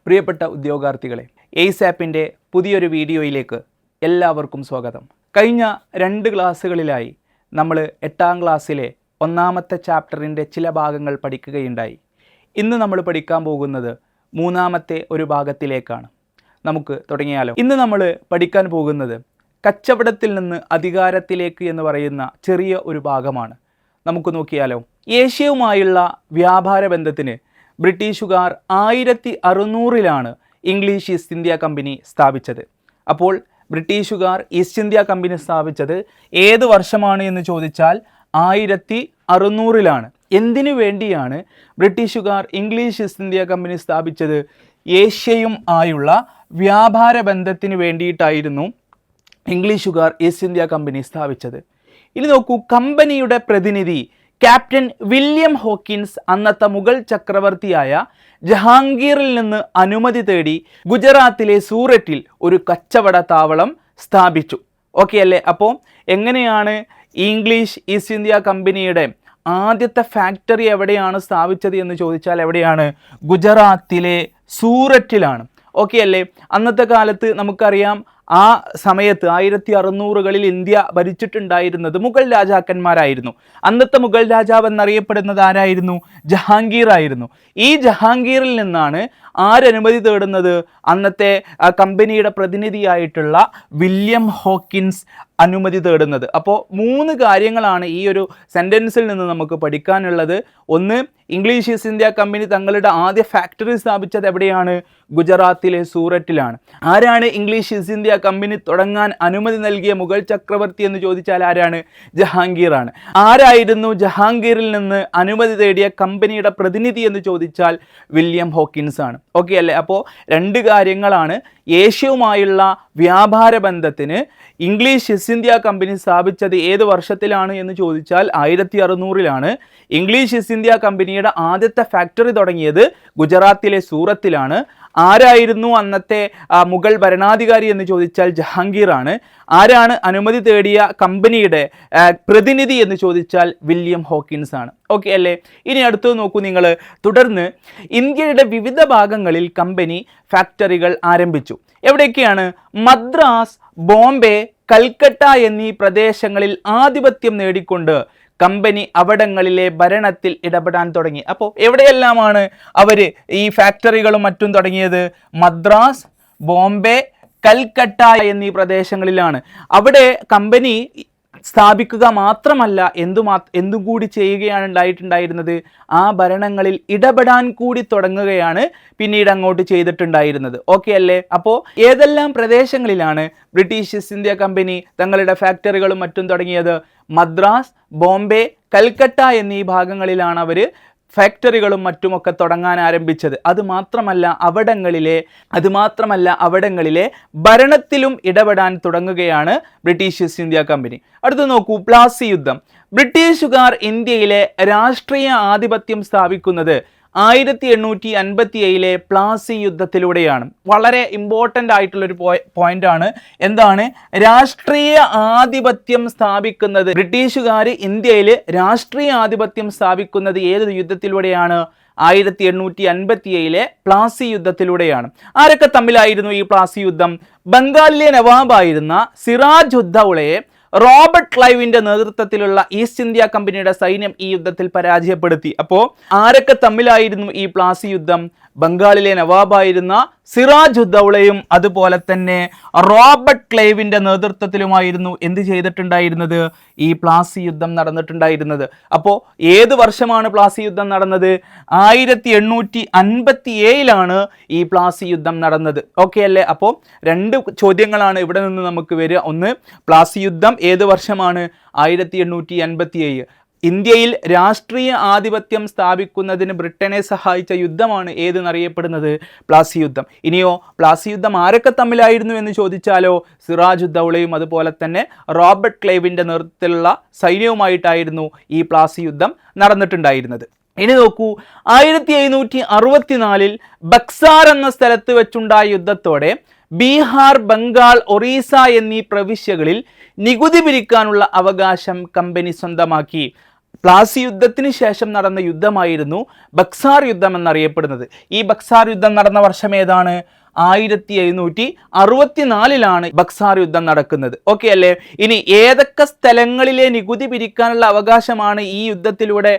പ്രിയപ്പെട്ട ഉദ്യോഗാർത്ഥികളെ, എയ്സാപ്പിൻ്റെ പുതിയൊരു വീഡിയോയിലേക്ക് എല്ലാവർക്കും സ്വാഗതം. കഴിഞ്ഞ 2 ക്ലാസ്സുകളിലായി നമ്മൾ 8ാം ക്ലാസ്സിലെ 1ാമത്തെ ചാപ്റ്ററിൻ്റെ ചില ഭാഗങ്ങൾ പഠിക്കുകയുണ്ടായി. ഇന്ന് നമ്മൾ പഠിക്കാൻ പോകുന്നത് 3ാമത്തെ ഒരു ഭാഗത്തിലേക്കാണ്. നമുക്ക് തുടങ്ങിയാലോ. ഇന്ന് നമ്മൾ പഠിക്കാൻ പോകുന്നത് കച്ചവടത്തിൽ നിന്ന് അധികാരത്തിലേക്ക് എന്ന് പറയുന്ന ചെറിയ ഒരു ഭാഗമാണ്. നമുക്ക് നോക്കിയാലോ. ഏഷ്യയുമായുള്ള വ്യാപാര ബന്ധത്തിന് ബ്രിട്ടീഷുകാർ 1600-ലാണ് ഇംഗ്ലീഷ് ഈസ്റ്റ് ഇന്ത്യ കമ്പനി സ്ഥാപിച്ചത്. അപ്പോൾ ബ്രിട്ടീഷുകാർ ഈസ്റ്റ് ഇന്ത്യ കമ്പനി സ്ഥാപിച്ചത് ഏത് വർഷമാണ് എന്ന് ചോദിച്ചാൽ 1600-ലാണ്. എന്തിനു വേണ്ടിയാണ് ബ്രിട്ടീഷുകാർ ഇംഗ്ലീഷ് ഈസ്റ്റ് ഇന്ത്യ കമ്പനി സ്ഥാപിച്ചത്? ഏഷ്യയും ആയുള്ള വ്യാപാര ബന്ധത്തിന് വേണ്ടിയിട്ടായിരുന്നു ഇംഗ്ലീഷുകാർ ഈസ്റ്റ് ഇന്ത്യ കമ്പനി സ്ഥാപിച്ചത്. ഇനി നോക്കൂ, കമ്പനിയുടെ പ്രതിനിധി ക്യാപ്റ്റൻ വില്യം ഹോക്കിൻസ് അന്നത്തെ മുഗൾ ചക്രവർത്തിയായ ജഹാംഗീറിൽ നിന്ന് അനുമതി തേടി ഗുജറാത്തിലെ സൂററ്റിൽ ഒരു കച്ചവട താവളം സ്ഥാപിച്ചു. ഓക്കെ അല്ലേ? അപ്പോൾ എങ്ങനെയാണ് ഇംഗ്ലീഷ് ഈസ്റ്റ് ഇന്ത്യ കമ്പനിയുടെ ആദ്യത്തെ ഫാക്ടറി എവിടെയാണ് സ്ഥാപിച്ചത് എന്ന് ചോദിച്ചാൽ എവിടെയാണ്? ഗുജറാത്തിലെ സൂററ്റിലാണ്. ഓക്കെ അല്ലേ? അന്നത്തെ കാലത്ത് നമുക്കറിയാം, ആ സമയത്ത് 1600-കളിൽ ഇന്ത്യ ഭരിച്ചിട്ടുണ്ടായിരുന്നത് മുഗൾ രാജാക്കന്മാരായിരുന്നു. അന്നത്തെ മുഗൾ രാജാവ് എന്നറിയപ്പെടുന്നത് ആരായിരുന്നു? ജഹാംഗീർ ആയിരുന്നു. ഈ ജഹാംഗീറിൽ നിന്നാണ് ആരനുമതി തേടുന്നത്? അന്നത്തെ കമ്പനിയുടെ പ്രതിനിധിയായിട്ടുള്ള വില്യം ഹോക്കിൻസ് അനുമതി തേടുന്നത്. അപ്പോൾ 3 കാര്യങ്ങളാണ് ഈ ഒരു സെൻറ്റൻസിൽ നിന്ന് നമുക്ക് പഠിക്കാനുള്ളത്. ഒന്ന്, ഇംഗ്ലീഷ് ഈസ്റ്റ് ഇന്ത്യ കമ്പനി തങ്ങളുടെ ആദ്യ ഫാക്ടറി സ്ഥാപിച്ചത് എവിടെയാണ്? ഗുജറാത്തിലെ സൂററ്റിലാണ്. ആരാണ് ഇംഗ്ലീഷ് ഈസ്റ്റ് ഇന്ത്യ കമ്പനി തുടങ്ങാൻ അനുമതി നൽകിയ മുഗൾ ചക്രവർത്തി എന്ന് ചോദിച്ചാൽ ആരാണ്? ജഹാംഗീറാണ്. ആരായിരുന്നു ജഹാംഗീറിൽ നിന്ന് അനുമതി തേടിയ കമ്പനിയുടെ പ്രതിനിധി എന്ന് ചോദിച്ചാൽ വില്യം ഹോക്കിൻസ് ആണ്. ഓക്കെ അല്ലേ? അപ്പോൾ 2 കാര്യങ്ങളാണ്. ഏഷ്യയുമായുള്ള വ്യാപാര ബന്ധത്തിന് ഇംഗ്ലീഷ് ഈസ്റ്റ് ഇന്ത്യ കമ്പനി സ്ഥാപിച്ചത് ഏത് വർഷത്തിലാണ് എന്ന് ചോദിച്ചാൽ 1600-ലാണ്. ഇംഗ്ലീഷ് ഈസ്റ്റ് ഇന്ത്യ കമ്പനിയുടെ ആദ്യത്തെ ഫാക്ടറി തുടങ്ങിയത് ഗുജറാത്തിലെ സൂറത്തിലാണ്. ആരായിരുന്നു അന്നത്തെ മുഗൾ ഭരണാധികാരി എന്ന് ചോദിച്ചാൽ ജഹാംഗീറാണ്. ആരാണ് അനുമതി തേടിയ കമ്പനിയുടെ പ്രതിനിധി എന്ന് ചോദിച്ചാൽ വില്യം ഹോക്കിൻസ് ആണ്. ഓക്കെ അല്ലേ? ഇനി അടുത്തത് നോക്കൂ നിങ്ങൾ. തുടർന്ന് ഇന്ത്യയുടെ വിവിധ ഭാഗങ്ങളിൽ കമ്പനി ഫാക്ടറികൾ ആരംഭിച്ചു. എവിടെയൊക്കെയാണ്? മദ്രാസ്, ബോംബെ, കൽക്കട്ട എന്നീ പ്രദേശങ്ങളിൽ ആധിപത്യം നേടിക്കൊണ്ട് കമ്പനി അവിടങ്ങളിലെ ഭരണത്തിൽ ഇടപെടാൻ തുടങ്ങി. അപ്പോൾ എവിടെയെല്ലാമാണ് അവർ ഈ ഫാക്ടറികളും മറ്റും തുടങ്ങിയത്? മദ്രാസ്, ബോംബെ, കൽക്കട്ട എന്നീ പ്രദേശങ്ങളിലാണ്. അവിടെ കമ്പനി സ്ഥാപിക്കുക മാത്രമല്ല, എന്തും കൂടി ചെയ്യുകയാണ് ഉണ്ടായിട്ടുണ്ടായിരുന്നത്? ആ ഭരണങ്ങളിൽ ഇടപെടാൻ കൂടി തുടങ്ങുകയാണ് പിന്നീട് അങ്ങോട്ട് ചെയ്തിട്ടുണ്ടായിരുന്നത്. ഓക്കെ അല്ലേ? അപ്പോൾ ഏതെല്ലാം പ്രദേശങ്ങളിലാണ് ബ്രിട്ടീഷ് ഈസ്റ്റ് ഇന്ത്യ കമ്പനി തങ്ങളുടെ ഫാക്ടറികളും മറ്റും തുടങ്ങിയത്? മദ്രാസ്, ബോംബെ, കൽക്കട്ട എന്നീ ഭാഗങ്ങളിലാണ് അവർ ഫാക്ടറികളും മറ്റുമൊക്കെ തുടങ്ങാൻ ആരംഭിച്ചത്. അതുമാത്രമല്ല അവിടങ്ങളിലെ ഭരണത്തിലും ഇടപെടാൻ തുടങ്ങുകയാണ് ബ്രിട്ടീഷ് ഈസ്റ്റ് ഇന്ത്യ കമ്പനി. അടുത്ത് നോക്കൂ, പ്ലാസി യുദ്ധം. ബ്രിട്ടീഷുകാർ ഇന്ത്യയിലെ രാഷ്ട്രീയ ആധിപത്യം സ്ഥാപിക്കുന്നത് 1857-ലെ പ്ലാസി യുദ്ധത്തിലൂടെയാണ്. വളരെ ഇമ്പോർട്ടൻ്റ് ആയിട്ടുള്ളൊരു പോയിന്റാണ്. എന്താണ്? രാഷ്ട്രീയ ആധിപത്യം സ്ഥാപിക്കുന്നത്, ബ്രിട്ടീഷുകാർ ഇന്ത്യയിൽ രാഷ്ട്രീയ ആധിപത്യം സ്ഥാപിക്കുന്നത് ഏത് യുദ്ധത്തിലൂടെയാണ്? 1857-ലെ പ്ലാസി യുദ്ധത്തിലൂടെയാണ്. ആരൊക്കെ തമ്മിലായിരുന്നു ഈ പ്ലാസി യുദ്ധം? ബംഗാളിലെ നവാബായിരുന്ന സിറാജ് ഉദ് ദൗളയെ റോബർട്ട് ക്ലൈവിന്റെ നേതൃത്വത്തിലുള്ള ഈസ്റ്റ് ഇന്ത്യ കമ്പനിയുടെ സൈന്യം ഈ യുദ്ധത്തിൽ പരാജയപ്പെടുത്തി. അപ്പോൾ ആരൊക്കെ തമ്മിലായിരുന്നു ഈ പ്ലാസി യുദ്ധം? ബംഗാളിലെ നവാബായിരുന്ന സിറാജ് ഉദ് ദൗളയും അതുപോലെ തന്നെ റോബർട്ട് ക്ലൈവിന്റെ നേതൃത്വത്തിലുമായിരുന്നു എന്ത് ചെയ്തിട്ടുണ്ടായിരുന്നത്? ഈ പ്ലാസി യുദ്ധം നടന്നിട്ടുണ്ടായിരുന്നത്. അപ്പോൾ ഏത് വർഷമാണ് പ്ലാസി യുദ്ധം നടന്നത്? 1857-ലാണ് ഈ പ്ലാസി യുദ്ധം നടന്നത്. ഓക്കെ അല്ലേ? അപ്പോൾ 2 ചോദ്യങ്ങളാണ് ഇവിടെ നിന്ന് നമുക്ക് വരിക. ഒന്ന്, പ്ലാസി യുദ്ധം ഏത് വർഷമാണ്? 1857. ഇന്ത്യയിൽ രാഷ്ട്രീയ ആധിപത്യം സ്ഥാപിക്കുന്നതിന് ബ്രിട്ടനെ സഹായിച്ച യുദ്ധമാണ് ഏതെന്നറിയപ്പെടുന്നത്? പ്ലാസി യുദ്ധം. ഇനിയോ, പ്ലാസി യുദ്ധം ആരൊക്കെ തമ്മിലായിരുന്നു എന്ന് ചോദിച്ചാലോ? സിറാജ് ഉദ് ദൗളയും അതുപോലെ തന്നെ റോബർട്ട് ക്ലൈവിന്റെ നേതൃത്വത്തിലുള്ള സൈന്യവുമായിട്ടായിരുന്നു ഈ പ്ലാസി യുദ്ധം നടന്നിട്ടുണ്ടായിരുന്നത്. ഇനി നോക്കൂ, 1764-ൽ ബക്സാർ എന്ന സ്ഥലത്ത് വെച്ചുണ്ടായ യുദ്ധത്തോടെ ബീഹാർ, ബംഗാൾ, ഒറീസ എന്നീ പ്രവിശ്യകളിൽ നികുതി പിരിക്കാനുള്ള അവകാശം കമ്പനി സ്വന്തമാക്കി. പ്ലാസി യുദ്ധത്തിന് ശേഷം നടന്ന യുദ്ധമായിരുന്നു ബക്സാർ യുദ്ധം എന്നറിയപ്പെടുന്നത്. ഈ ബക്സാർ യുദ്ധം നടന്ന വർഷം ഏതാണ്? 1764 ബക്സാർ യുദ്ധം നടക്കുന്നത്. ഓക്കെ അല്ലേ? ഇനി ഏതൊക്കെ സ്ഥലങ്ങളിലെ നികുതി പിരിക്കാനുള്ള അവകാശമാണ് ഈ യുദ്ധത്തിലൂടെ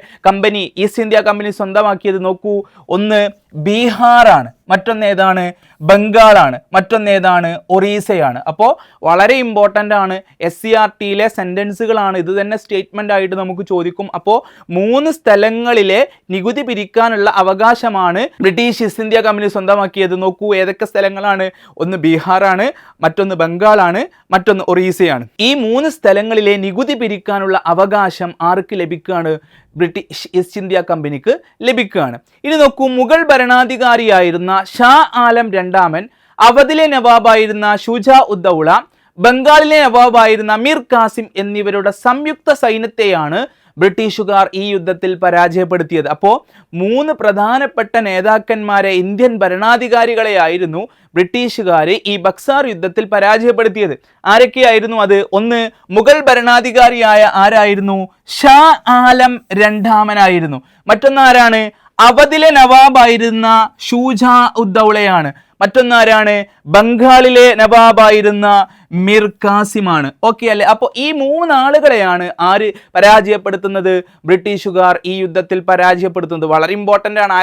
ഈസ്റ്റ് ഇന്ത്യ കമ്പനി സ്വന്തമാക്കിയത്? നോക്കൂ, ഒന്ന് ബീഹാറാണ്, മറ്റൊന്ന് ഏതാണ്? ബംഗാളാണ്, മറ്റൊന്ന് ഏതാണ്? ഒറീസയാണ്. അപ്പോൾ വളരെ ഇമ്പോർട്ടൻ്റ് ആണ്. SCRTയിലെ സെൻറ്റൻസുകളാണ് ഇത്, തന്നെ സ്റ്റേറ്റ്മെൻ്റ് ആയിട്ട് നമുക്ക് ചോദിക്കും. അപ്പോൾ 3 സ്ഥലങ്ങളിലെ നികുതി പിരിക്കാനുള്ള അവകാശമാണ് ബ്രിട്ടീഷ് ഈസ്റ്റ് ഇന്ത്യ കമ്പനി സ്വന്തമാക്കിയത്. നോക്കൂ ഏതൊക്കെ സ്ഥലങ്ങളാണ്? ഒന്ന് ബീഹാറാണ്, മറ്റൊന്ന് ബംഗാളാണ്, മറ്റൊന്ന് ഒറീസയാണ്. ഈ 3 സ്ഥലങ്ങളിലെ നികുതി പിരിക്കാനുള്ള അവകാശം ആർക്ക് ലഭിക്കുകയാണ്? ബ്രിട്ടീഷ് ഈസ്റ്റ് ഇന്ത്യ കമ്പനിക്ക് ലഭിക്കുകയാണ്. ഇനി നോക്കൂ, മുഗൾ ഭരണാധികാരിയായിരുന്ന ഷാ ആലം രണ്ടാമൻ, അവധിലെ നവാബായിരുന്ന ഷുജാ ഉദ്ദൗള, ബംഗാളിലെ നവാബായിരുന്ന മീർ കാസിം എന്നിവരുടെ സംയുക്ത സൈന്യത്തെയാണ് ബ്രിട്ടീഷുകാർ ഈ യുദ്ധത്തിൽ പരാജയപ്പെടുത്തിയത്. അപ്പോൾ 3 പ്രധാനപ്പെട്ട നേതാക്കന്മാരെ, ഇന്ത്യൻ ഭരണാധികാരികളെയായിരുന്നു ബ്രിട്ടീഷുകാർ ഈ ബക്സാർ യുദ്ധത്തിൽ പരാജയപ്പെടുത്തിയത്. ആരൊക്കെയായിരുന്നു അത്? ഒന്ന് മുഗൾ ഭരണാധികാരിയായ ആരായിരുന്നു? ഷാ ആലം രണ്ടാമനായിരുന്നു. മറ്റൊന്നാരാണ്? അവധിലെ നവാബായിരുന്ന ഷുജാ ഉദ്ദൗളയാണ്. മറ്റൊന്നാരാണ്? ബംഗാളിലെ നവാബായിരുന്ന മീർ കാസിമാണ്. ഓക്കെ അല്ലേ? അപ്പോൾ ഈ 3 ആളുകളെയാണ് ആര് പരാജയപ്പെടുത്തുന്നത്? ബ്രിട്ടീഷുകാർ ഈ യുദ്ധത്തിൽ പരാജയപ്പെടുത്തുന്നത്. വളരെ ഇമ്പോർട്ടൻ്റ് ആണ്.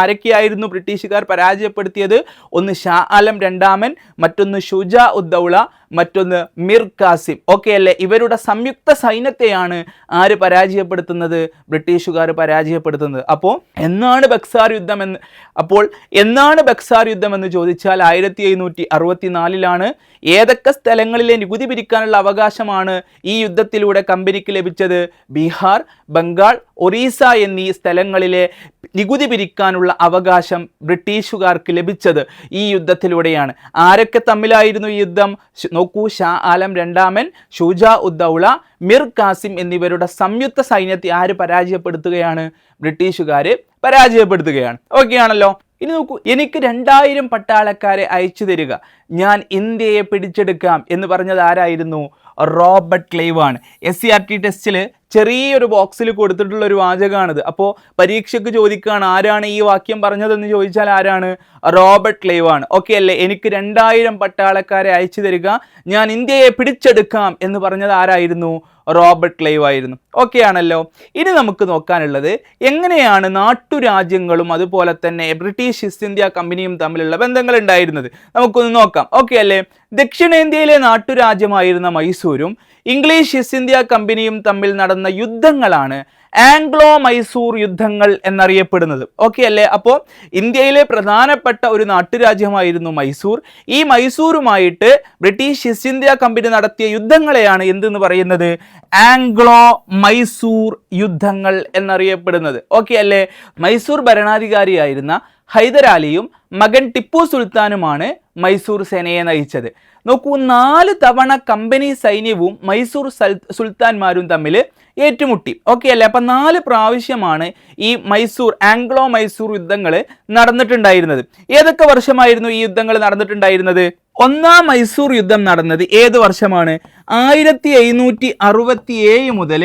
ആരൊക്കെയായിരുന്നു ബ്രിട്ടീഷുകാർ പരാജയപ്പെടുത്തിയത്? ഒന്ന് ഷാ ആലം രണ്ടാമൻ, മറ്റൊന്ന് ഷുജാ ഉദ്ദൗള, മറ്റൊന്ന് മീർ കാസിം. ഓക്കെ അല്ലേ? ഇവരുടെ സംയുക്ത സൈന്യത്തെയാണ് ആര് പരാജയപ്പെടുത്തുന്നത്? ബ്രിട്ടീഷുകാർ പരാജയപ്പെടുത്തുന്നത്. അപ്പോൾ എന്നാണ് ബക്സാർ യുദ്ധം എന്ന് ചോദിച്ചാൽ 1764 ഏതൊക്കെ സ്ഥലങ്ങളിലെ നികുതി പിരിക്കാനുള്ള അവകാശമാണ് ഈ യുദ്ധത്തിലൂടെ കമ്പനിക്ക് ലഭിച്ചത്? ബീഹാർ, ബംഗാൾ, ഒറീസ എന്നീ സ്ഥലങ്ങളിലെ നികുതി പിരിക്കാനുള്ള അവകാശം ബ്രിട്ടീഷുകാർക്ക് ലഭിച്ചത് ഈ യുദ്ധത്തിലൂടെയാണ്. ആരൊക്കെ തമ്മിലായിരുന്നു ഈ യുദ്ധം? നോക്കൂ, ഷാ ആലം രണ്ടാമൻ, ഷുജാ ഉദ്ദൗള, മീർ കാസിം എന്നിവരുടെ സംയുക്ത സൈന്യത്തെ ആര് പരാജയപ്പെടുത്തുകയാണ്? ബ്രിട്ടീഷുകാർ പരാജയപ്പെടുത്തുകയാണ്. ഓക്കെ ആണല്ലോ? ഇനി നോക്കൂ, എനിക്ക് 2000 പട്ടാളക്കാരെ അയച്ചു തരിക, ഞാൻ ഇന്ത്യയെ പിടിച്ചെടുക്കാം എന്ന് പറഞ്ഞത് ആരായിരുന്നു? റോബർട്ട് ക്ലൈവ് ആണ്. SCRT ടെസ്റ്റിൽ ചെറിയൊരു ബോക്സിൽ കൊടുത്തിട്ടുള്ള ഒരു വാചകമാണിത്. അപ്പോൾ പരീക്ഷയ്ക്ക് ചോദിക്കുകയാണ് ആരാണ് ഈ വാക്യം പറഞ്ഞതെന്ന് ചോദിച്ചാൽ ആരാണ്? റോബർട്ട് ക്ലൈവ് ആണ്. ഓക്കെ അല്ലേ? എനിക്ക് 2000 പട്ടാളക്കാരെ അയച്ചു തരിക, ഞാൻ ഇന്ത്യയെ പിടിച്ചെടുക്കാം എന്ന് പറഞ്ഞത് ആരായിരുന്നു? റോബർട്ട് ക്ലൈവ് ആയിരുന്നു. ഓക്കെ ആണല്ലോ? ഇനി നമുക്ക് നോക്കാനുള്ളത് എങ്ങനെയാണ് നാട്ടുരാജ്യങ്ങളും അതുപോലെ തന്നെ ബ്രിട്ടീഷ് ഈസ്റ്റ് ഇന്ത്യ കമ്പനിയും തമ്മിലുള്ള ബന്ധങ്ങൾ ഉണ്ടായിരുന്നത്. നമുക്കൊന്ന് നോക്കാം. ഓക്കെ അല്ലേ? ദക്ഷിണേന്ത്യയിലെ നാട്ടുരാജ്യമായിരുന്ന മൈസൂരും ഇംഗ്ലീഷ് ഈസ്റ്റ് ഇന്ത്യ കമ്പനിയും തമ്മിൽ നടന്ന യുദ്ധങ്ങളാണ് ആംഗ്ലോ മൈസൂർ യുദ്ധങ്ങൾ എന്നറിയപ്പെടുന്നത്. ഓക്കെ അല്ലേ? അപ്പോൾ ഇന്ത്യയിലെ പ്രധാനപ്പെട്ട ഒരു നാട്ടുരാജ്യമായിരുന്നു മൈസൂർ. ഈ മൈസൂരുമായിട്ട് ബ്രിട്ടീഷ് ഈസ്റ്റ് ഇന്ത്യ കമ്പനി നടത്തിയ യുദ്ധങ്ങളെയാണ് എന്തെന്ന് പറയുന്നത്? ആംഗ്ലോ മൈസൂർ യുദ്ധങ്ങൾ എന്നറിയപ്പെടുന്നത്. ഓക്കെ അല്ലേ? മൈസൂർ ഭരണാധികാരിയായിരുന്ന ഹൈദരാലിയും മകൻ ടിപ്പു സുൽത്താനുമാണ് മൈസൂർ സേനയെ നയിച്ചത്. നോക്കൂ, 4 തവണ കമ്പനി സൈന്യവും മൈസൂർ സുൽത്താൻമാരും തമ്മിൽ ഏറ്റുമുട്ടി. ഓക്കെ അല്ലേ? അപ്പം 4 പ്രാവശ്യമാണ് ഈ ആംഗ്ലോ മൈസൂർ യുദ്ധങ്ങൾ നടന്നിട്ടുണ്ടായിരുന്നത്. ഏതൊക്കെ വർഷമായിരുന്നു ഈ യുദ്ധങ്ങൾ നടന്നിട്ടുണ്ടായിരുന്നത്? ഒന്നാം മൈസൂർ യുദ്ധം നടന്നത് ഏത് വർഷമാണ്? 1767 മുതൽ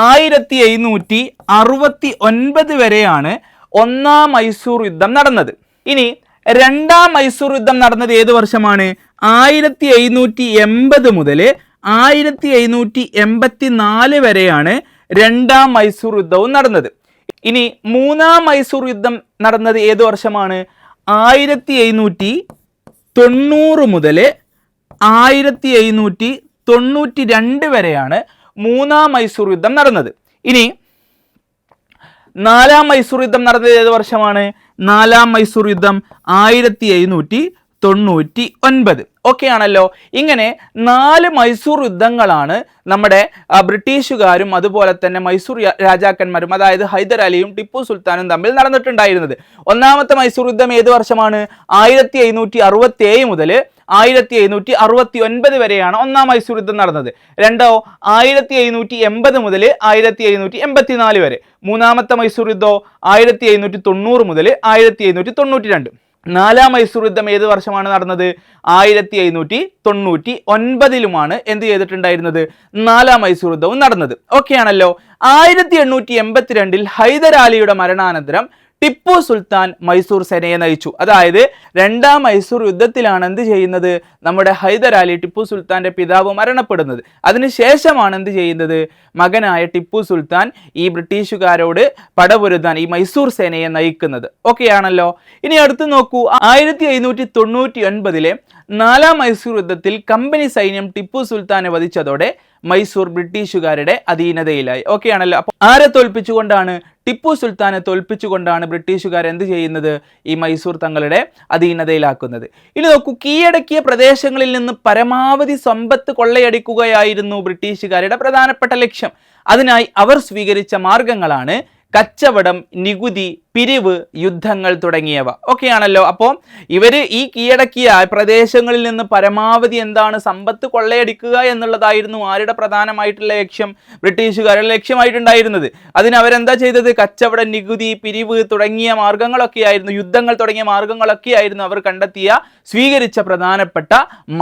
1769 വരെയാണ് ഒന്നാം മൈസൂർ യുദ്ധം നടന്നത്. ഇനി രണ്ടാം മൈസൂർ യുദ്ധം നടന്നത് ഏത് വർഷമാണ്? 1780 മുതൽ 1784 വരെയാണ് രണ്ടാം മൈസൂർ യുദ്ധവും നടന്നത്. ഇനി മൂന്നാം മൈസൂർ യുദ്ധം നടന്നത് ഏത് വർഷമാണ്? 1790 മുതൽ 1792 വരെയാണ് മൂന്നാം മൈസൂർ യുദ്ധം നടന്നത്. ഇനി നാലാം മൈസൂർ യുദ്ധം നടന്നത് ഏത് വർഷമാണ്? നാലാം മൈസൂർ യുദ്ധം 1799. ഓക്കെ ആണല്ലോ? ഇങ്ങനെ 4 മൈസൂർ യുദ്ധങ്ങളാണ് നമ്മുടെ ബ്രിട്ടീഷുകാരും അതുപോലെ തന്നെ മൈസൂർ രാജാക്കന്മാരും, അതായത് ഹൈദരാലിയും ടിപ്പു സുൽത്താനും തമ്മിൽ നടന്നിട്ടുണ്ടായിരുന്നത്. ഒന്നാമത്തെ മൈസൂർ യുദ്ധം ഏത് വർഷമാണ്? 1767 മുതൽ 1769 വരെയാണ് ഒന്നാം മൈസൂർ യുദ്ധം നടന്നത്. രണ്ടോ 1780 മുതൽ 1784 വരെ. മൂന്നാമത്തെ മൈസൂർ യുദ്ധം 1790 മുതൽ 1792. നാലാം മൈസൂർ യുദ്ധം ഏത് വർഷമാണ് നടന്നത്? 1599 എന്ത് ചെയ്തിട്ടുണ്ടായിരുന്നത്? നാലാം മൈസൂർ യുദ്ധവും നടന്നത്. ഓക്കെ ആണല്ലോ. 1882 ഹൈദരാലിയുടെ മരണാനന്തരം ടിപ്പു സുൽത്താൻ മൈസൂർ സേനയെ നയിച്ചു. അതായത് രണ്ടാം മൈസൂർ യുദ്ധത്തിലാണ് എന്ത് ചെയ്യുന്നത്? നമ്മുടെ ഹൈദരാലി, ടിപ്പു സുൽത്താന്റെ പിതാവ്, മരണപ്പെടുന്നത്. അതിനുശേഷമാണ് എന്ത് ചെയ്യുന്നത്? മകനായ ടിപ്പു സുൽത്താൻ ഈ ബ്രിട്ടീഷുകാരോട് പടപൊരുതാൻ ഈ മൈസൂർ സേനയെ നയിക്കുന്നത്. ഓക്കെ ആണല്ലോ. ഇനി അടുത്ത് നോക്കൂ, 1599 നാലാം മൈസൂർ യുദ്ധത്തിൽ കമ്പനി സൈന്യം ടിപ്പു സുൽത്താനെ വധിച്ചതോടെ മൈസൂർ ബ്രിട്ടീഷുകാരുടെ അധീനതയിലായി. ഓക്കെ ആണല്ലോ. അപ്പൊ ആരെ തോൽപ്പിച്ചുകൊണ്ടാണ്? ടിപ്പു സുൽത്താനെ തോൽപ്പിച്ചുകൊണ്ടാണ് ബ്രിട്ടീഷുകാർ എന്ത് ചെയ്യുന്നത്? ഈ മൈസൂർ തങ്ങളുടെ അധീനതയിലാക്കുന്നത്. ഇനി നോക്കൂ, കീഴടക്കിയ പ്രദേശങ്ങളിൽ നിന്ന് പരമാവധി സമ്പത്ത് കൊള്ളയടിക്കുകയായിരുന്നു ബ്രിട്ടീഷുകാരുടെ പ്രധാനപ്പെട്ട ലക്ഷ്യം. അതിനായി അവർ സ്വീകരിച്ച മാർഗങ്ങളാണ് കച്ചവടം, നികുതി, പിരിവ്, യുദ്ധങ്ങൾ തുടങ്ങിയവ. ഓക്കെ ആണല്ലോ. അപ്പോൾ ഇവര് ഈ കീഴടക്കിയ പ്രദേശങ്ങളിൽ നിന്ന് പരമാവധി എന്താണ്? സമ്പത്ത് കൊള്ളയടിക്കുക എന്നുള്ളതായിരുന്നു ആരുടെ പ്രധാനമായിട്ടുള്ള ലക്ഷ്യം? ബ്രിട്ടീഷുകാരുടെ ലക്ഷ്യമായിട്ടുണ്ടായിരുന്നത്. അതിന് അവരെന്താ ചെയ്തത്? കച്ചവടം, നികുതി, പിരിവ് തുടങ്ങിയ മാർഗങ്ങളൊക്കെ ആയിരുന്നു, യുദ്ധങ്ങൾ തുടങ്ങിയ മാർഗങ്ങളൊക്കെ ആയിരുന്നു അവർ കണ്ടെത്തിയ, സ്വീകരിച്ച പ്രധാനപ്പെട്ട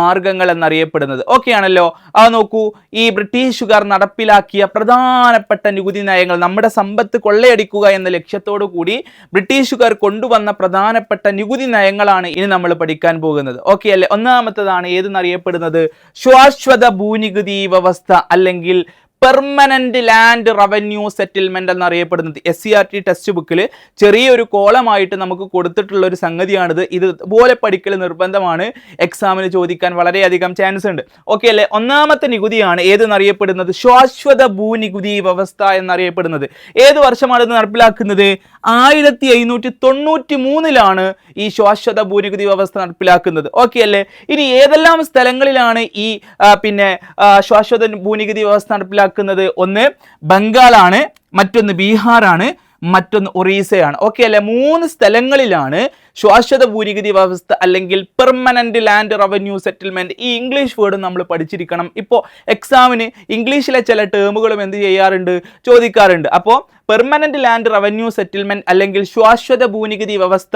മാർഗങ്ങൾ എന്നറിയപ്പെടുന്നത്. ഓക്കെ ആണല്ലോ. നോക്കൂ, ഈ ബ്രിട്ടീഷുകാർ നടപ്പിലാക്കിയ പ്രധാനപ്പെട്ട നികുതി നയങ്ങൾ, നമ്മുടെ സമ്പത്ത് കൊള്ളയടിക്കുക എന്ന ലക്ഷ്യത്തോടു കൂടി ബ്രിട്ടീഷുകാർ കൊണ്ടുവന്ന പ്രധാനപ്പെട്ട നികുതി നയങ്ങളാണ് ഇനി നമ്മൾ പഠിക്കാൻ പോകുന്നത്. ഓക്കെ അല്ലേ. ഒന്നാമത്തേതാണ് ഏതെന്നറിയപ്പെടുന്നത്? ശാശ്വത ഭൂനികുതി വ്യവസ്ഥ, അല്ലെങ്കിൽ പെർമനന്റ് ലാൻഡ് റവന്യൂ സെറ്റിൽമെന്റ് എന്നറിയപ്പെടുന്നത്. SCERT ടെക്സ്റ്റ് ബുക്കിൽ ചെറിയൊരു കോളമായിട്ട് നമുക്ക് കൊടുത്തിട്ടുള്ള ഒരു സംഗതിയാണിത്. ഇതുപോലെ പഠിക്കൽ നിർബന്ധമാണ്, എക്സാമിന് ചോദിക്കാൻ വളരെയധികം ചാൻസ് ഉണ്ട്. ഓക്കെ അല്ലേ. ഒന്നാമത്തെ നികുതിയാണ് ഏതെന്നറിയപ്പെടുന്നത്? ശാശ്വത ഭൂനികുതി വ്യവസ്ഥ എന്നറിയപ്പെടുന്നത്. ഏത് വർഷമാണ് ഇത് നടപ്പിലാക്കുന്നത്? 1593 ഈ ശാശ്വത ഭൂനികുതി വ്യവസ്ഥ നടപ്പിലാക്കുന്നത്. ഓക്കെ അല്ലേ. ഇനി ഏതെല്ലാം സ്ഥലങ്ങളിലാണ് ഈ ശാശ്വത ഭൂനികുതി വ്യവസ്ഥ നടപ്പിലാക്കുന്നത്? ഒന്ന് ബംഗാളാണ്, മറ്റൊന്ന് ബീഹാറാണ്, മറ്റൊന്ന് ഒറീസയാണ്. ഓക്കെ അല്ലെ. 3 സ്ഥലങ്ങളിലാണ് ശാശ്വത ഭൂനികുതി വ്യവസ്ഥ അല്ലെങ്കിൽ പെർമനന്റ് ലാൻഡ് റവന്യൂ സെറ്റിൽമെന്റ്. ഈ ഇംഗ്ലീഷ് വേർഡ് നമ്മൾ പഠിച്ചിരിക്കണം. ഇപ്പോൾ എക്സാമിന് ഇംഗ്ലീഷിലെ ചില ടേമുകളും എന്ത് ചെയ്യാറുണ്ട്? ചോദിക്കാറുണ്ട്. അപ്പോൾ പെർമനന്റ് ലാൻഡ് റവന്യൂ സെറ്റിൽമെന്റ് അല്ലെങ്കിൽ ശാശ്വത ഭൂനികുതി വ്യവസ്ഥ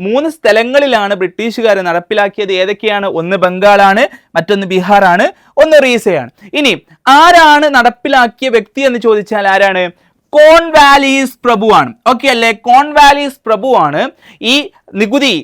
3 സ്ഥലങ്ങളിലാണ് ബ്രിട്ടീഷുകാർ നടപ്പിലാക്കിയത്. ഏതൊക്കെയാണ്? ഒന്ന് ബംഗാളാണ്, മറ്റൊന്ന് ബീഹാറാണ്, ഒന്ന് ഒറീസയാണ്. ഇനി ആരാണ് നടപ്പിലാക്കിയ വ്യക്തി എന്ന് ചോദിച്ചാൽ ആരാണ്? കോൺവാലീസ് പ്രഭുവാണ്. ഓക്കെ അല്ലേ. കോൺവാലീസ് പ്രഭുവാണ് ഈ നികുതി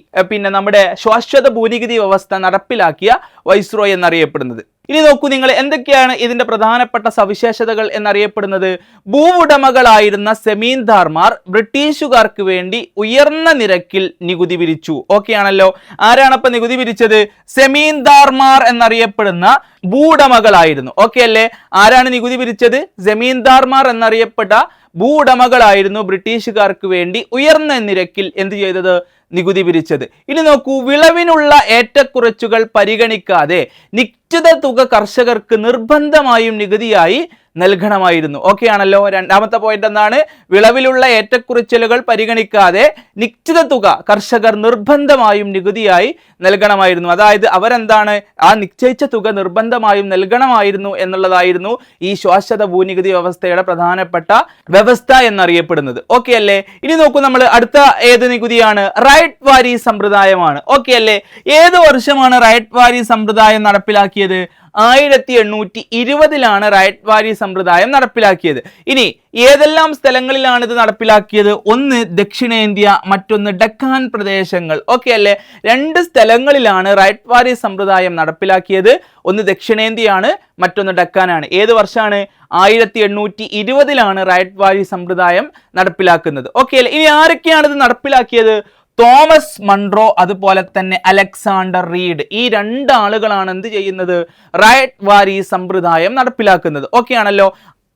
നമ്മുടെ ശാശ്വത ഭൂനികുതി വ്യവസ്ഥ നടപ്പിലാക്കിയ വൈസ്രോയ് എന്നറിയപ്പെടുന്നത്. ഇനി നോക്കൂ നിങ്ങൾ, എന്തൊക്കെയാണ് ഇതിന്റെ പ്രധാനപ്പെട്ട സവിശേഷതകൾ എന്നറിയപ്പെടുന്നത്? ഭൂവുടമകളായിരുന്ന സെമീന്ദാർമാർ ബ്രിട്ടീഷുകാർക്ക് വേണ്ടി ഉയർന്ന നിരക്കിൽ നികുതി പിരിച്ചു. ഓക്കെ ആണല്ലോ. ആരാണ് അപ്പൊ നികുതി പിരിച്ചത്? സെമീന്ദാർമാർ എന്നറിയപ്പെടുന്ന ഭൂവുടമകളായിരുന്നു. ഓക്കെ അല്ലേ. ആരാണ് നികുതി പിരിച്ചത്? സെമീന്ദാർമാർ എന്നറിയപ്പെട്ട ഭൂവുടമകളായിരുന്നു ബ്രിട്ടീഷുകാർക്ക് വേണ്ടി ഉയർന്ന നിരക്കിൽ എന്ത് ചെയ്തത്? നികുതി പിരിച്ചത്. ഇനി നോക്കൂ, വിളവിനുള്ള ഏറ്റക്കുറച്ചുകൾ പരിഗണിക്കാതെ നിശ്ചിത തുക കർഷകർക്ക് നിർബന്ധമായും നികുതിയായി നൽകണമായിരുന്നു. ഓക്കെ ആണല്ലോ. രണ്ടാമത്തെ പോയിന്റ് എന്താണ്? വിളവിലുള്ള ഏറ്റക്കുറച്ചിലുകൾ പരിഗണിക്കാതെ നിശ്ചിത തുക കർഷകർ നിർബന്ധമായും നികുതിയായി നൽകണമായിരുന്നു. അതായത് അവരെന്താണ്? ആ നിശ്ചയിച്ച തുക നിർബന്ധമായും നൽകണമായിരുന്നു എന്നുള്ളതായിരുന്നു ഈ ശാശ്വത ഭൂനികുതി വ്യവസ്ഥയുടെ പ്രധാനപ്പെട്ട വ്യവസ്ഥ എന്നറിയപ്പെടുന്നത്. ഓക്കെ അല്ലേ. ഇനി നോക്കൂ, നമ്മൾ അടുത്ത ഏത് നികുതിയാണ്? റൈറ്റ് വാരി സമ്പ്രദായമാണ്. ഓക്കെ അല്ലേ. ഏത് വർഷമാണ് റൈറ്റ് വാരി സമ്പ്രദായം നടപ്പിലാക്കിയത്? 1820 റൈറ്റ് വാരി സമ്പ്രദായം നടപ്പിലാക്കിയത്. ഇനി ഏതെല്ലാം സ്ഥലങ്ങളിലാണ് ഇത് നടപ്പിലാക്കിയത്? ഒന്ന് ദക്ഷിണേന്ത്യ, മറ്റൊന്ന് ഡക്കാൻ പ്രദേശങ്ങൾ. ഓക്കെ അല്ലേ. 2 സ്ഥലങ്ങളിലാണ് റൈറ്റ് വാരി സമ്പ്രദായം നടപ്പിലാക്കിയത്. ഒന്ന് ദക്ഷിണേന്ത്യയാണ്, മറ്റൊന്ന് ഡക്കാനാണ്. ഏത് വർഷമാണ്? 1820 റൈറ്റ് വാരി സമ്പ്രദായം നടപ്പിലാക്കുന്നത്. ഓക്കെ അല്ലേ. ഇനി ആരൊക്കെയാണ് ഇത് നടപ്പിലാക്കിയത്? തോമസ് മൺറോ, അതുപോലെ തന്നെ അലക്സാണ്ടർ റീഡ്. ഈ 2 ആളുകളാണ് എന്ത് ചെയ്യുന്നത്? റൈറ്റ് വാരി സമ്പ്രദായം നടപ്പിലാക്കുന്നത്. ഓക്കെ ആണല്ലോ.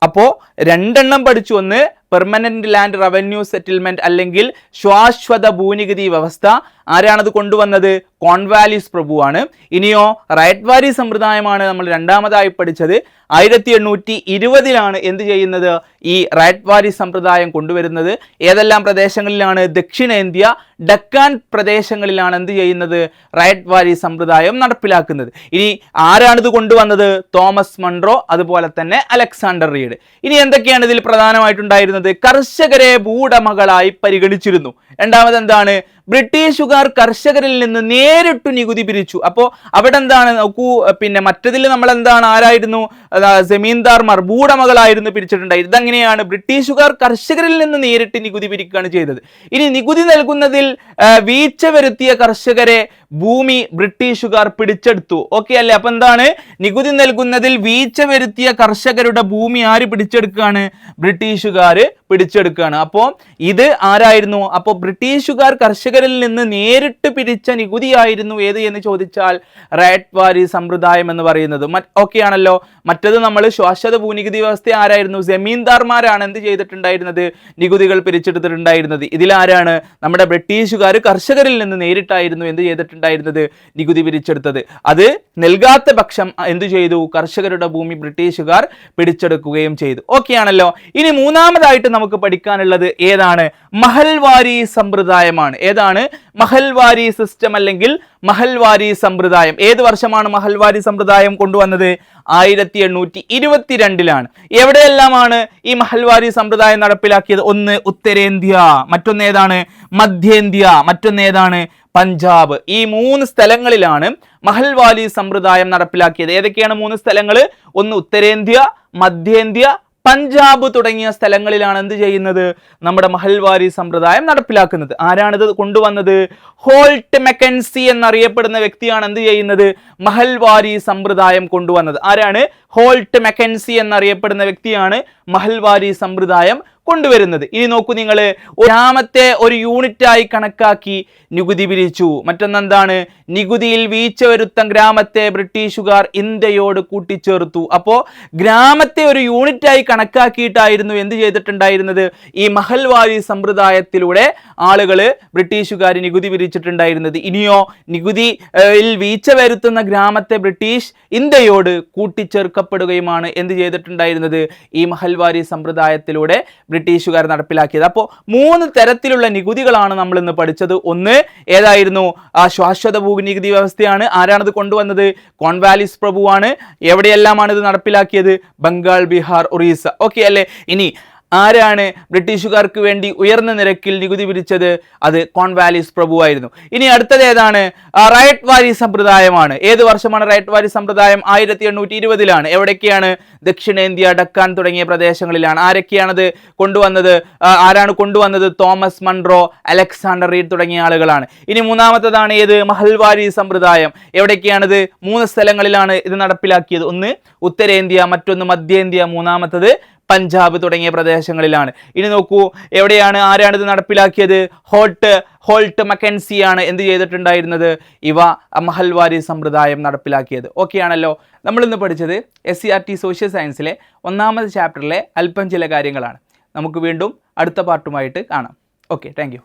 അപ്പോ 2 എണ്ണം പഠിച്ചു. ഒന്ന് പെർമനന്റ് ലാൻഡ് റവന്യൂ സെറ്റിൽമെന്റ് അല്ലെങ്കിൽ ശാശ്വത ഭൂനികുതി വ്യവസ്ഥ. ആരാണത് കൊണ്ടുവന്നത്? കോൺവാലീസ് പ്രഭുവാണ്. ഇനിയോ റൈറ്റ് വാരി സമ്പ്രദായമാണ് നമ്മൾ രണ്ടാമതായി പഠിച്ചത്. 1820 എന്ത് ചെയ്യുന്നത്? ഈ റൈറ്റ് വാരി സമ്പ്രദായം കൊണ്ടുവരുന്നത്. ഏതെല്ലാം പ്രദേശങ്ങളിലാണ്? ദക്ഷിണേന്ത്യ, ഡക്കാൻ പ്രദേശങ്ങളിലാണ് എന്ത് ചെയ്യുന്നത്? റൈറ്റ് വാരി സമ്പ്രദായം നടപ്പിലാക്കുന്നത്. ഇനി ആരാണിത് കൊണ്ടുവന്നത്? തോമസ് മൺറോ, അതുപോലെ തന്നെ അലക്സാണ്ടർ റീഡ്. ഇനി എന്തൊക്കെയാണ് ഇതിൽ പ്രധാനമായിട്ടുണ്ടായിരുന്നത്? കർഷകരെ ഭൂവുടമകളായി പരിഗണിച്ചിരുന്നു. രണ്ടാമത് എന്താണ്? ബ്രിട്ടീഷുകാർ കർഷകരിൽ നിന്ന് നേരിട്ട് നികുതി പിരിച്ചു. അപ്പോൾ അവിടെ എന്താണ് നോക്കൂ, പിന്നെ മറ്റതിൽ നമ്മൾ എന്താണ്, ആരായിരുന്നു, ജമീന്ദാർമാർ ഭൂവുടമകളായിരുന്നു പിരിച്ചിട്ടുണ്ടായി. ഇതങ്ങനെയാണ്, ബ്രിട്ടീഷുകാർ കർഷകരിൽ നിന്ന് നേരിട്ട് നികുതി പിരിക്കുകയാണ് ചെയ്തത്. ഇനി നികുതി നൽകുന്നതിൽ വീഴ്ച വരുത്തിയ കർഷകരെ ഭൂമി ബ്രിട്ടീഷുകാർ പിടിച്ചെടുത്തു. ഓക്കെ അല്ലേ? അപ്പൊ എന്താണ്, നികുതി നൽകുന്നതിൽ വീഴ്ച വരുത്തിയ കർഷകരുടെ ഭൂമി ആര് പിടിച്ചെടുക്കുകയാണ്? ബ്രിട്ടീഷുകാർ പിടിച്ചെടുക്കുകയാണ്. അപ്പോൾ ഇത് ആരായിരുന്നു? അപ്പോൾ ബ്രിട്ടീഷുകാർ കർഷകരിൽ നിന്ന് നേരിട്ട് പിരിച്ച നികുതിയായിരുന്നു ഏത് എന്ന് ചോദിച്ചാൽ റൈറ്റ് വാരി സമ്പ്രദായം എന്ന് പറയുന്നത്. ഓക്കെ ആണല്ലോ. മറ്റത് നമ്മൾ ശാശ്വത ഭൂനികുതി വ്യവസ്ഥ ആരായിരുന്നു? ജമീന്ദാർമാരാണ് എന്ത് ചെയ്തിട്ടുണ്ടായിരുന്നത്? നികുതികൾ പിരിച്ചെടുത്തിട്ടുണ്ടായിരുന്നത്. ഇതിലാരാണ്? നമ്മുടെ ബ്രിട്ടീഷുകാർ കർഷകരിൽ നിന്ന് നേരിട്ടായിരുന്നു എന്ത് ചെയ്തിട്ടുണ്ടായിരുന്നത്? നികുതി പിരിച്ചെടുത്തത്. അത് നൽകാത്ത പക്ഷം എന്തു ചെയ്തു? കർഷകരുടെ ഭൂമി ബ്രിട്ടീഷുകാർ പിടിച്ചെടുക്കുകയും ചെയ്തു. ഓക്കെ ആണല്ലോ. ഇനി മൂന്നാമതായിട്ട് നമുക്ക് പഠിക്കാനുള്ളത് ഏതാണ്? മഹൽവാരി സമ്പ്രദായമാണ്. ഏതാണ്? മഹൽവാരി സിസ്റ്റം അല്ലെങ്കിൽ മഹൽവാരി സമ്പ്രദായം. ഏത് വർഷമാണ് മഹൽവാരി സമ്പ്രദായം കൊണ്ടുവന്നത്? 1822 എവിടെയെല്ലാമാണ് ഈ മഹൽവാരി സമ്പ്രദായം നടപ്പിലാക്കിയത്? ഒന്ന് ഉത്തരേന്ത്യ, മറ്റൊന്നേതാണ്? മധ്യേന്ത്യ, മറ്റൊന്നേതാണ്? പഞ്ചാബ്. ഈ 3 സ്ഥലങ്ങളിലാണ് മഹൽവാരി സമ്പ്രദായം നടപ്പിലാക്കിയത്. ഏതൊക്കെയാണ് 3 സ്ഥലങ്ങൾ? ഒന്ന് ഉത്തരേന്ത്യ, മധ്യേന്ത്യ, പഞ്ചാബ് തുടങ്ങിയ സ്ഥലങ്ങളിലാണ് എന്ത് ചെയ്യുന്നത്? നമ്മുടെ മഹൽവാരി സമ്പ്രദായം നടപ്പിലാക്കുന്നത്. ആരാണിത് കൊണ്ടുവന്നത്? ഹോൾട്ട് മെക്കൻസി എന്നറിയപ്പെടുന്ന വ്യക്തിയാണ് എന്ത് ചെയ്യുന്നത്? മഹൽവാരി സമ്പ്രദായം കൊണ്ടുവന്നത്. ആരാണ്? ഹോൾട്ട് മെക്കൻസി എന്നറിയപ്പെടുന്ന വ്യക്തിയാണ് മഹൽവാരി സമ്പ്രദായം കൊണ്ടുവരുന്നത്. ഇനി നോക്കൂ നിങ്ങൾ, ഗ്രാമത്തെ ഒരു യൂണിറ്റായി കണക്കാക്കി നികുതി പിരിച്ചു. മറ്റൊന്നെന്താണ്? നികുതിയിൽ വീഴ്ച വരുത്താൻ ഗ്രാമത്തെ ബ്രിട്ടീഷുകാർ ഇന്ത്യയോട് കൂട്ടിച്ചേർത്തു. അപ്പോൾ ഗ്രാമത്തെ ഒരു യൂണിറ്റായി കണക്കാക്കിയിട്ടായിരുന്നു എന്ത് ചെയ്തിട്ടുണ്ടായിരുന്നത്? ഈ മഹൽവാരി സമ്പ്രദായത്തിലൂടെ ആളുകൾ ബ്രിട്ടീഷുകാർ നികുതി പിരിച്ചിട്ടുണ്ടായിരുന്നത്. ഇനിയോ നികുതിയിൽ വീഴ്ച വരുത്തുന്ന ഗ്രാമത്തെ ബ്രിട്ടീഷ് ഇന്ത്യയോട് കൂട്ടിച്ചേർക്കപ്പെടുകയുമാണ് എന്ത് ചെയ്തിട്ടുണ്ടായിരുന്നത്? ഈ മഹൽവാരി സമ്പ്രദായത്തിലൂടെ ബ്രിട്ടീഷുകാർ നടപ്പിലാക്കിയത്. അപ്പോൾ 3 തരത്തിലുള്ള നികുതികളാണ് നമ്മൾ ഇന്ന് പഠിച്ചത്. ഒന്ന് ഏതായിരുന്നു? ശാശ്വത ഭൂനികുതി വ്യവസ്ഥയാണ്. ആരാണത് കൊണ്ടുവന്നത്? കോൺവാലിസ് പ്രഭുവാണ്. എവിടെയെല്ലാമാണ് ഇത് നടപ്പിലാക്കിയത്? ബംഗാൾ, ബീഹാർ, ഒറീസ. ഓക്കെ അല്ലേ? ഇനി ആരാണ് ബ്രിട്ടീഷുകാർക്ക് വേണ്ടി ഉയർന്ന നിരക്കിൽ നികുതി പിരിച്ചത്? അത് കോൺവാലിസ് പ്രഭു ആയിരുന്നു. ഇനി അടുത്തത് ഏതാണ്? റൈറ്റ് വാരി സമ്പ്രദായമാണ്. ഏത് വർഷമാണ് റൈറ്റ് വാരി സമ്പ്രദായം? 1820 എവിടേക്കാണ്? ദക്ഷിണേന്ത്യ, ഡക്കാൻ തുടങ്ങിയ പ്രദേശങ്ങളിലാണ്. ആരൊക്കെയാണത് കൊണ്ടുവന്നത്? ആരാണ് കൊണ്ടുവന്നത്? തോമസ് മൺറോ, അലക്സാണ്ടർ റീഡ് തുടങ്ങിയ ആളുകളാണ്. ഇനി മൂന്നാമത്തതാണ് ഏത്? മഹൽവാരി സമ്പ്രദായം. എവിടേക്കാണിത്? 3 സ്ഥലങ്ങളിലാണ് ഇത് നടപ്പിലാക്കിയത്. ഒന്ന് ഉത്തരേന്ത്യ, മറ്റൊന്ന് മധ്യേന്ത്യ, മൂന്നാമത്തത് പഞ്ചാബ് തുടങ്ങിയ പ്രദേശങ്ങളിലാണ്. ഇനി നോക്കൂ, എവിടെയാണ്? ആരാണ് ഇത് നടപ്പിലാക്കിയത്? ഹോൾട്ട് മക്കൻസിയാണ് എന്ത് ചെയ്തിട്ടുണ്ടായിരുന്നത്? ഇവ മഹൽവാരി സമ്പ്രദായം നടപ്പിലാക്കിയത്. ഓക്കെ ആണല്ലോ. നമ്മളിന്ന് പഠിച്ചത് SCERT സോഷ്യൽ സയൻസിലെ 1ാമത്തെ ചാപ്റ്ററിലെ അല്പം ചില കാര്യങ്ങളാണ്. നമുക്ക് വീണ്ടും അടുത്ത പാർട്ടുമായിട്ട് കാണാം. Okay, thank you.